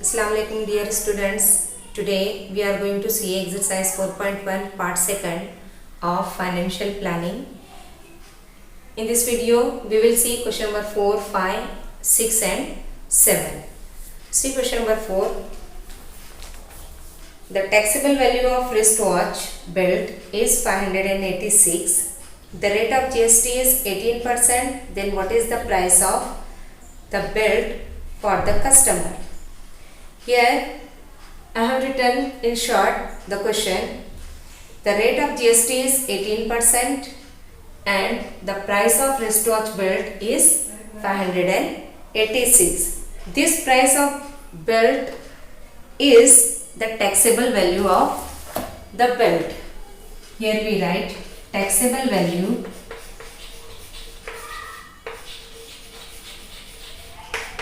Assalamu alaikum dear students. Today we are going to see exercise 4.1 part 2nd of financial planning. In this video we will see question number 4, 5, 6 and 7. See question number 4. The taxable value of wristwatch belt is 586. The rate of GST is 18%. Then what is the price of the belt for the customer? Here I have written in short the question. The rate of GST is 18% and the price of wristwatch belt is 586. This price of belt is the taxable value of the belt. Here we write taxable value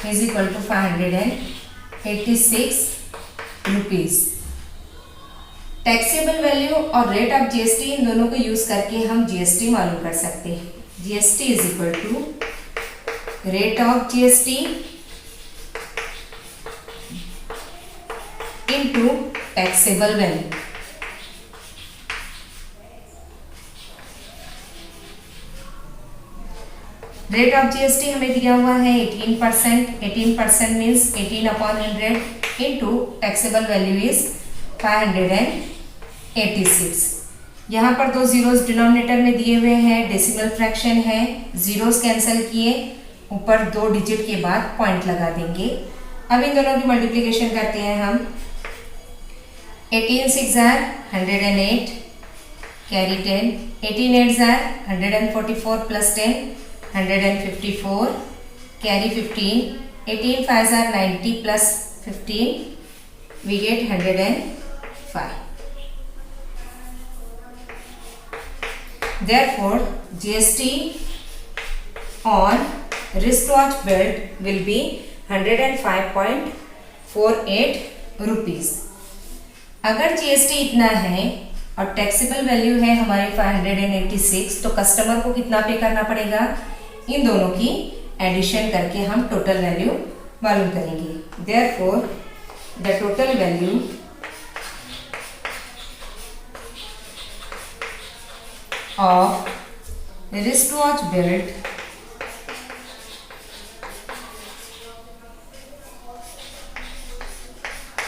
is equal to 586 rupees. Taxable value और rate of GST in दोनों को use करके हम GST मालूम कर सकते हैं. GST is equal to rate of GST into taxable value. Rate of GST हमें दिया हुआ है 18%. 18% means 18/100 into taxable value is 586. यहाँ पर दो जीरोस डिनोमिनेटर में दिए हुए हैं, डेसिमल फ्रैक्शन है, जीरोस कैंसिल किए, ऊपर दो डिजिट के बाद पॉइंट लगा देंगे. अब इन दोनों की मल्टीप्लिकेशन करते हैं हम. 18 6 are 108 carry 10. 18 8 are 144 plus 10 154 carry 15. 18 5 are 90 plus 15 we get 105. Therefore GST on wristwatch belt will be 105.48 rupees. अगर GST इतना है और टैक्सेबल वैल्यू है हमारे 586 तो कस्टमर को कितना पे करना पड़ेगा? इन दोनों की एडिशन करके हम टोटल वैल्यू मालूम करेंगे. Therefore the total value of wristwatch belt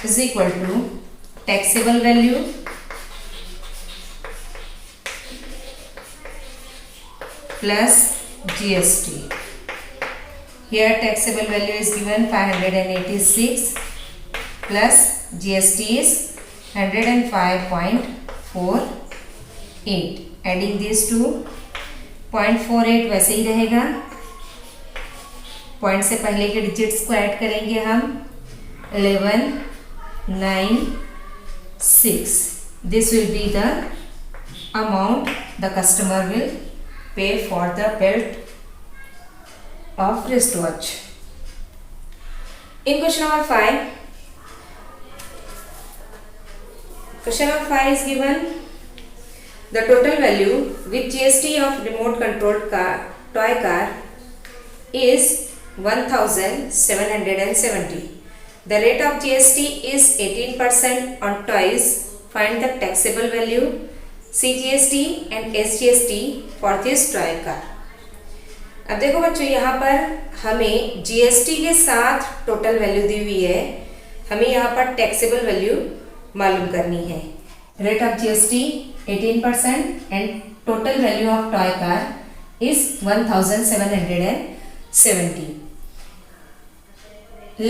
is equal to taxable value plus GST. Here taxable value is given 586 plus GST is 105.48. Adding these two 0.48 वैसे ही रहेगा. पॉइंट से पहले के डिजिट्स को ऐड करेंगे हम. 11 9 6. This will be the amount the customer will pay for the belt of wristwatch. In question number 5 is given the total value with GST of remote controlled toy car is 1770. The rate of GST is 18% on toys. Find the taxable value, CGST and SGST for this toy car. अब देखो बच्चों यहाँ पर हमें GST के साथ total value दी हुई है. हमें यहाँ पर टैक्सेबल वैल्यू मालूम करनी है. Rate of GST 18% and total value of toy car is 1770.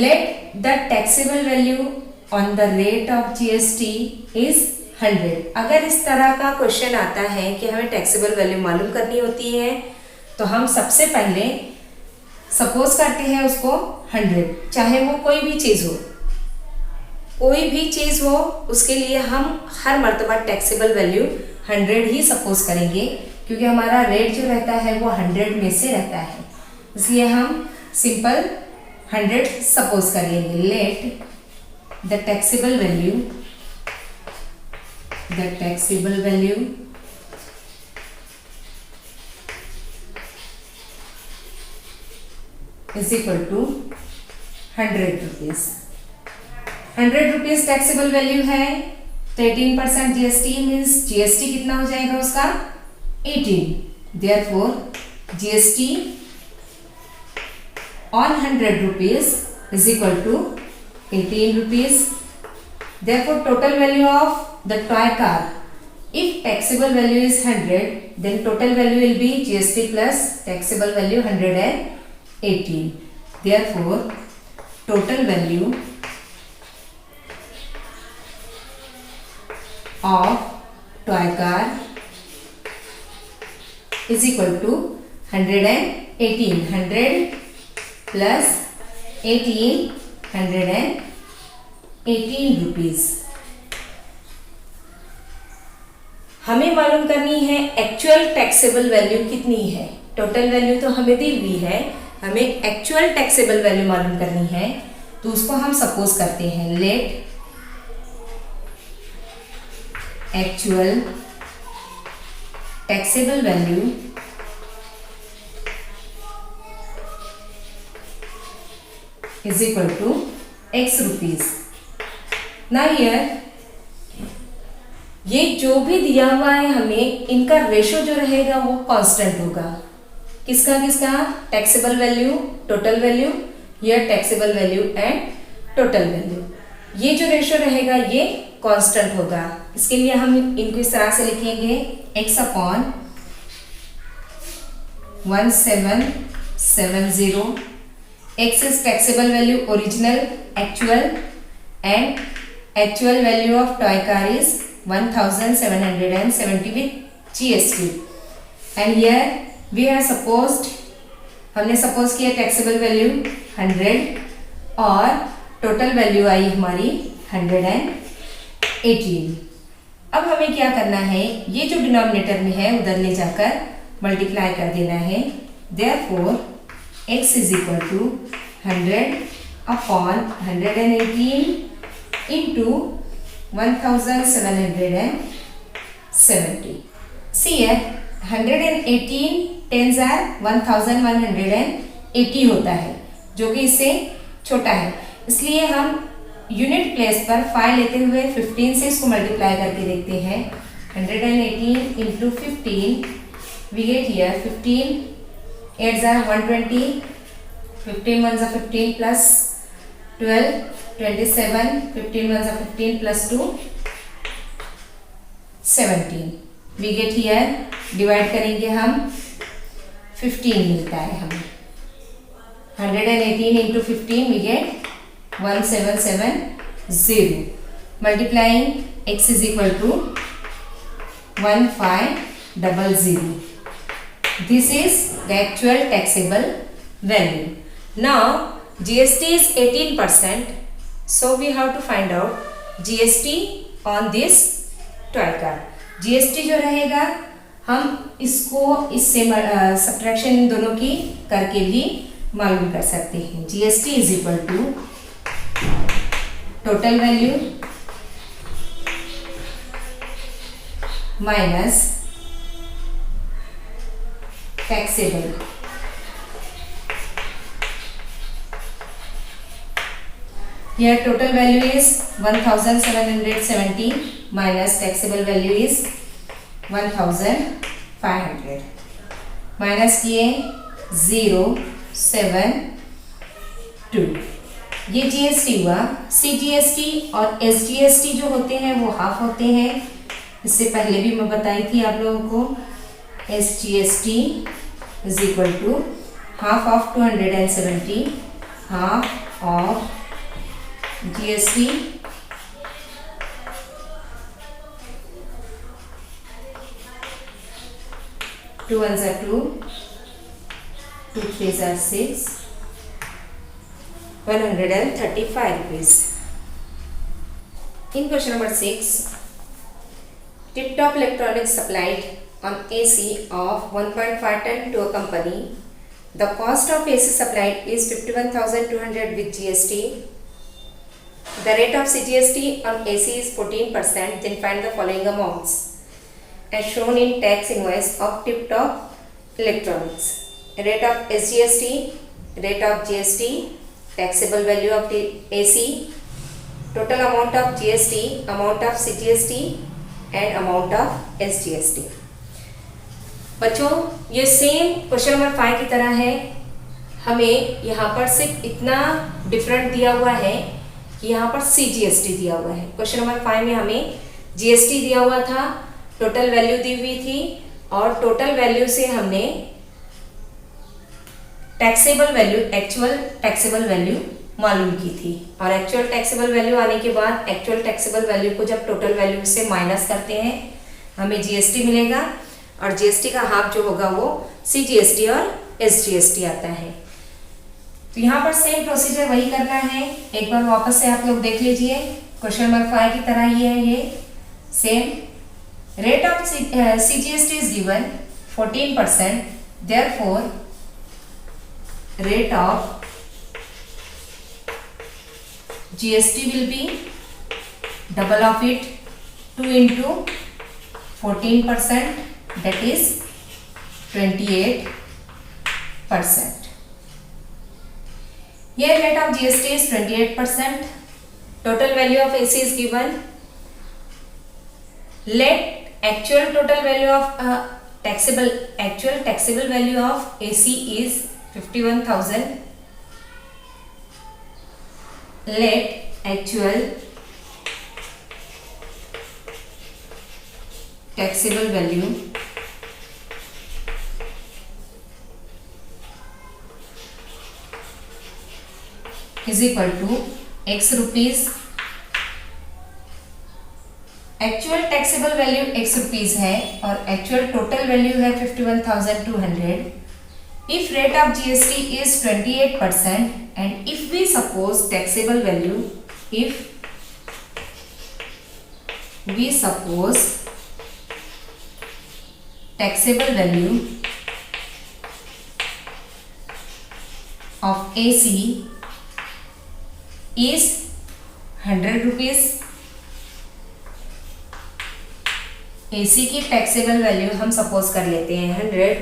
Let the taxable value on the rate of GST is 100. अगर इस तरह का क्वेश्चन आता है कि हमें टैक्सेबल वैल्यू मालूम करनी होती है तो हम सबसे पहले सपोज करते हैं उसको 100. चाहे वो कोई भी चीज़ हो उसके लिए हम हर मर्तबा टैक्सेबल वैल्यू 100 ही सपोज करेंगे क्योंकि हमारा रेट जो रहता है वो 100 में से रहता है. इसलिए हम सिंपल 100 सपोज करेंगे. Let the taxable value is equal to 100 rupees. ₹100 taxable value है, तो 18% जीएसटी मीन्स जीएसटी कितना हो जाएगा उसका 18। Therefore GST on ₹100 is equal to 18 rupees. Therefore total value of the toy car, if taxable value is 100, then total value will be GST plus taxable value 118. Therefore total value of toy car is equal to 118. 100 plus 18, 118 rupees. हमें मालूम करनी है actual taxable value कितनी है। Total value तो हमें दी हुई है, हमें एक्चुअल टैक्सेबल वैल्यू मालूम करनी है। तो उसको हम सपोज करते हैं, let actual taxable value is equal to x rupees. Now here ये जो भी दिया हुआ है हमें, इनका रेशो जो रहेगा वो कांस्टेंट होगा। किसका किसका? Taxable value, total value, here taxable value and total value. ये जो रेशो रहेगा ये कांस्टेंट होगा। इसके लिए हम इनको इस तरह से लिखेंगे, x upon 1770। X is taxable value original, actual, and actual value of toy car is 1770 with GST. And here we have supposed, हमने सपोज किया टैक्सेबल वैल्यू 100 और टोटल वैल्यू आई हमारी 118। अब हमें क्या करना है, ये जो डिनोमिनेटर में है उधर ले जाकर मल्टीप्लाई कर देना है। Therefore x is equal to 100 upon 118 into 1770. See here 118 tens are 1180 होता है, जो कि इससे छोटा है। इसलिए हम यूनिट प्लेस पर 5 लेते हुए 15 से इसको मल्टीप्लाई करके देखते हैं। 118 into 15 we get here 15 8s are 120, 15 ones are 15 plus 12, 27, 15 ones are 15 plus 2, 17. We get here, divide करेंगे हम, 15 मिलता है हमें। 118 into 15 we get 1770. Multiplying x is equal to 1500. This is the actual taxable value. Now GST is 18%, so we have to find out GST on this toy car. GST जो रहेगा हम इसको इससे सब्ट्रैक्शन इन दोनों की करके भी मालूम कर सकते हैं। GST is equal to total value minus taxable. Here total value is 1770 minus taxable value is 1500. Minus किए 072। ये जीएसटी हुआ। सीजीएसटी और एसजीएसटी जो होते हैं वो हाफ होते हैं। इससे पहले भी मैं बताई थी आप लोगों को। SGST is equal to half of 270, half of GST two ones are 2, 2 threes are 6, 135 rupees. In question number 6, Tip-Top Electronics supplied on AC of 1.5 ton to a company. The cost of AC supplied is 51,200 with GST. The rate of CGST on AC is 14%. Then find the following amounts as shown in tax invoice of Tip-Top Electronics. Rate of SGST, rate of GST, taxable value of the AC, total amount of GST, amount of CGST and amount of SGST। बच्चों ये same question number 5 की तरह है, हमें यहाँ पर सिर्फ इतना डिफरेंट दिया हुआ है कि यहाँ पर CGST दिया हुआ है। क्वेश्चन नंबर 5 में हमें GST दिया हुआ था, टोटल वैल्यू दी हुई थी और टोटल वैल्यू से हमने taxable value, actual taxable value मालूम की थी। और एक्चुअल टैक्सेबल वैल्यू आने के बाद एक्चुअल टैक्सेबल वैल्यू को जब टोटल वैल्यू से माइनस करते हैं हमें GST मिलेगा और GST का हाफ जो होगा वो CGST और SGST आता है। तो यहाँ पर सेम प्रोसीजर वही करना है, एक बार वापस से आप लोग देख लीजिए। क्वेश्चन नंबर 5 की तरह ही है ये same. Rate of CGST is given 14%, therefore rate of GST will be double of it, 2 into 14%, that is 28%. Here rate of GST is 28%. Total value of AC is given. Let actual total value of actual taxable value of AC is 51,000. Let actual taxable value is equal to X rupees। Actual taxable value X rupees है और actual total value है 51,200। If rate of GST is 28% and if we suppose taxable value, if we suppose taxable value of AC is 100 rupees, AC की taxable value हम suppose कर लेते हैं 100,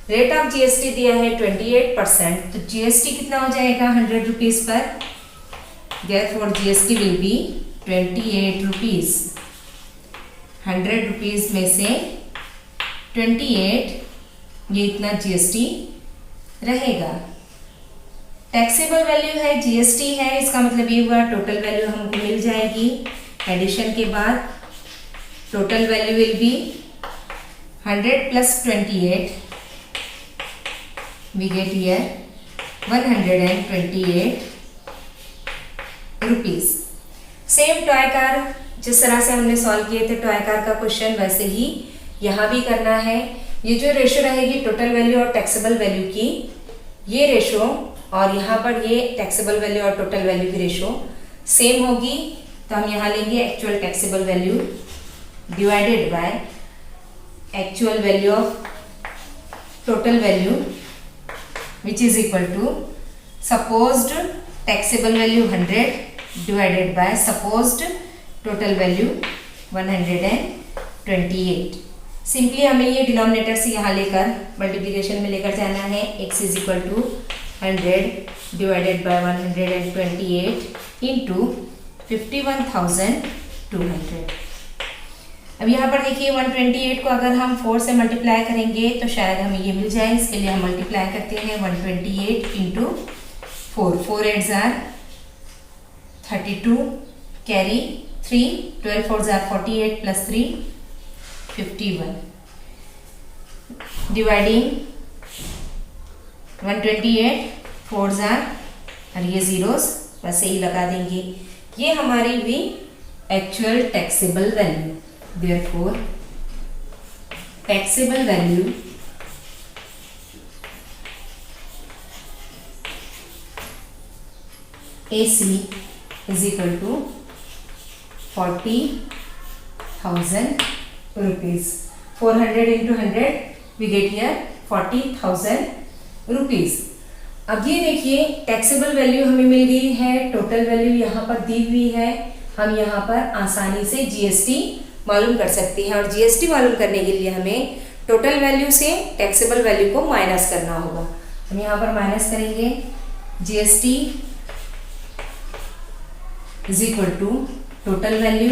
rate of GST दिया है 28%, तो GST कितना हो जाएगा 100 rupees per, therefore GST will be 28 rupees. 100 rupees में से 28 ये इतना GST रहेगा। टैक्सेबल वैल्यू है GST है, इसका मतलब ये हुआ टोटल वैल्यू हमको मिल जाएगी। एडिशन के बाद total value will be 100 plus 28, we get here 128 rupees। Same toy car जिस तरह से हमने सॉल्व किए थे टॉय कार का क्वेश्चन, वैसे ही यहाँ भी करना है। ये जो रेशो रहेगी टोटल वैल्यू और टैक्सेबल वैल्यू की, ये रेशो और यहाँ पर ये टैक्सेबल वैल्यू और टोटल वैल्यू की रेशो सेम होगी, तो हम यहाँ लेंगे actual taxable value divided by actual value of total value, which is equal to supposed taxable value 100 divided by supposed total value 128। Simply हमें ये डिनोमिनेटर से यहाँ लेकर मल्टीप्लिकेशन में लेकर जाना है। x is equal to 100 divided by 128 into 51,200। अब यहाँ पर देखिए 128 को अगर हम 4 से मल्टीप्लाई करेंगे तो शायद हमें ये मिल जाए। इसके लिए हम मल्टीप्लाई करते हैं 128 into 4, 4 8 jar 32, carry 3, 12 4 jar 48 plus 3 51, dividing 128 4 jar और ये जीरोस बस यही लगा देंगे। ये हमारी भी actual taxable value, therefore taxable value AC is equal to 40,000 rupees। 400 into 100 we get here 40,000 rupees। अब ये देखिए टैक्सेबल वैल्यू हमें मिल गई है, टोटल वैल्यू यहाँ पर दी हुई है। हम यहाँ पर आसानी से GST मालूम कर सकते हैं और GST मालूम करने के लिए हमें टोटल वैल्यू से टैक्सेबल वैल्यू को माइनस करना होगा। हम यहाँ पर माइनस करेंगे GST is equal to total value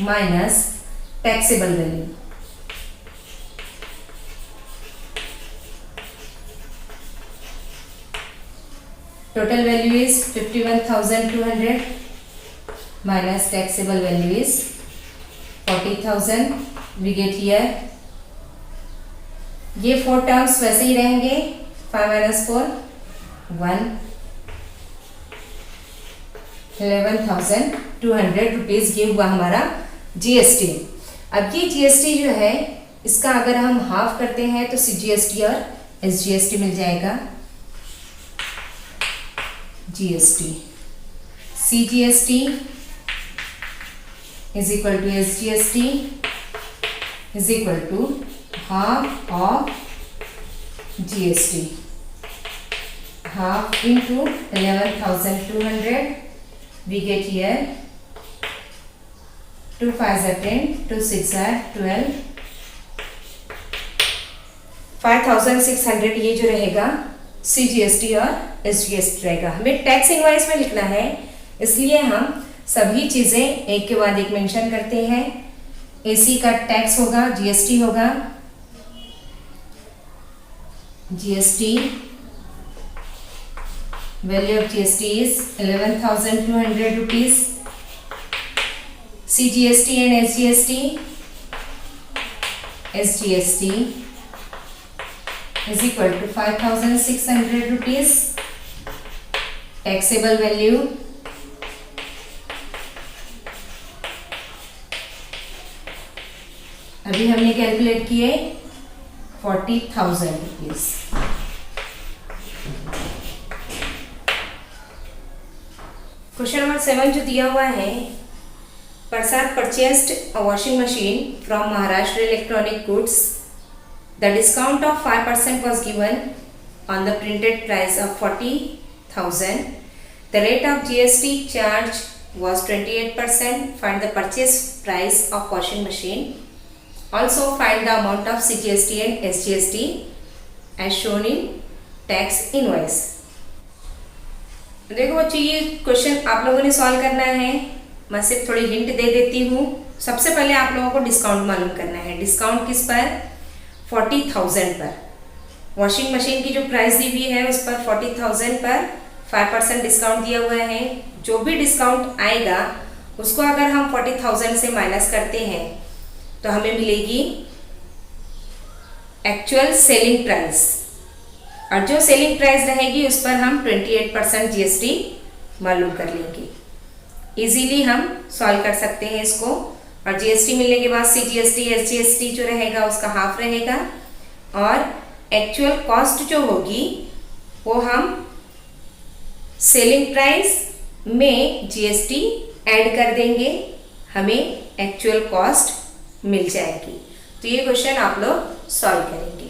minus taxable value. Total value is 51,200 minus taxable value is 40,000. We get here. ये 4 टर्म्स वैसे ही रहेंगे। 5 minus 4 1 11,200 रुपीज ये हुआ हमारा जीएसटी। अब ये जीएसटी जो है इसका अगर हम हाफ करते हैं तो सीजीएसटी और एसजीएसटी मिल जाएगा। GST CGST is equal to SGST is equal to half of GST, half into 11,200 we get here 2 5s are 10, 2 6 are 12, 5,600 ये जो रहेगा सीजीएसटी और एसजीएसटी रहेगा। हमें टैक्स इनवॉइस में लिखना है इसलिए हम सभी चीजें एक के बाद एक मेंशन करते हैं। एसी का टैक्स होगा, जीएसटी होगा, GST value of GST is 11,200 rupees. CGST and SGST is equal to 5,600 rupees. Taxable value अभी हमने कैलकुलेट किए 40,000 रुपीज। क्वेश्चन नंबर 7 जो दिया हुआ है, Prasad purchased a washing machine from Maharashtra electronic goods. The discount of 5% was given on the printed price of 40,000. The rate of GST charge was 28%. Find the purchase price of washing machine. Also find the amount of CGST and SGST as shown in tax invoice. देखो बच्चों ये question आप लोगों ने solve करना है। मैं सिर्फ थोड़ी हिंट दे देती हूँ। सबसे पहले आप लोगों को डिस्काउंट मालूम करना है। डिस्काउंट किस पर? 40,000 पर। वॉशिंग मशीन की जो प्राइस दी हुई है उस पर 40,000 पर 5% डिस्काउंट दिया हुआ है। जो भी डिस्काउंट आएगा उसको अगर हम 40,000 से माइनस करते हैं तो हमें मिलेगी एक्चुअल सेलिंग प्राइस, और जो सेलिंग प्राइस रहेगी उस पर हम 28% जीएसटी मालूम कर लेंगे। इजीली हम सॉल्व कर सकते हैं इसको। और जीएसटी मिलने के बाद सीजीएसटी एसजीएसटी जो रहेगा उसका हाफ रहेगा, और एक्चुअल कॉस्ट जो होगी वो हम सेलिंग प्राइस में जीएसटी ऐड कर देंगे, हमें एक्चुअल कॉस्ट मिल जाएगी। तो ये क्वेश्चन आप लोग सॉल्व करेंगे।